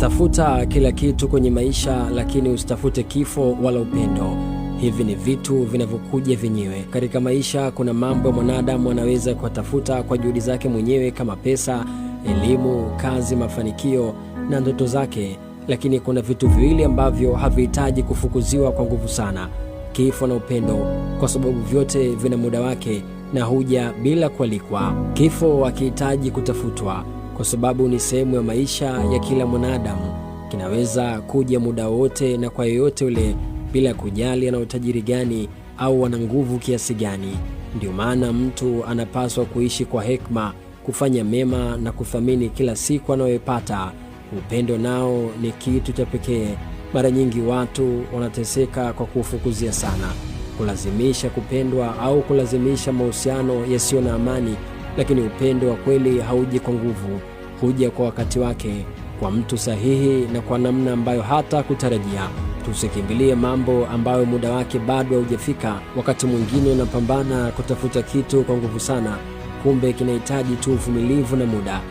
Tafuta kila kitu kwenye maisha, lakini usitafute kifo wala upendo. Hivi ni vitu vinavyokuja vyenyewe. Katika maisha kuna mambo ya mwanadamu anaweza kutafuta kwa juhudi zake mwenyewe kama pesa, elimu, kazi, mafanikio na ndoto zake, lakini kuna vitu viwili ambavyo havihitaji kufukuziwa kwa nguvu sana: kifo na upendo, kwa sababu vyote vina muda wake na huja bila kualikwa. Kifo hakihitaji kutafutwa kwa sababu ni sehemu ya maisha ya kila mwanadamu. Kinaweza kuja muda wote na kwa yoyote ule, bila kujali ana utajiri gani au ana nguvu kiasi gani. Ndio maana mtu anapaswa kuishi kwa hekima, kufanya mema na kuthamini kila siku anayopata. Upendo nao ni kitu cha pekee. Mara nyingi watu wanateseka kwa kufukuzia sana, kulazimisha kupendwa au kulazimisha mahusiano yasiyo na amani. Lakini upendo wa kweli hauji kwa nguvu, huja kwa wakati wake, kwa mtu sahihi na kwa namna ambayo hata kutarajia. Tusikimbilie mambo ambayo muda wake bado haujafika. Wakati mwingine unapambana kutafuta kitu kwa nguvu sana, kumbe kinahitaji tu uvumilivu na muda.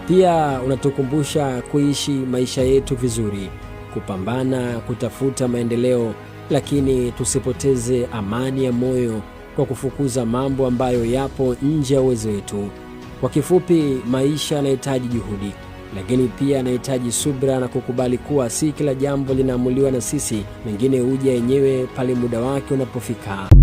Pia unatukumbusha kuishi maisha yetu vizuri, kupambana kutafuta maendeleo, lakini tusipoteze amani ya moyo kwa kufukuza mambo ambayo yapo nje ya uwezo wetu. Kwa kifupi, maisha yanahitaji juhudi, lakini pia yanahitaji subira na kukubali kuwa si kila jambo linaamuliwa na sisi. Mengine huja yenyewe pale muda wake unapofika.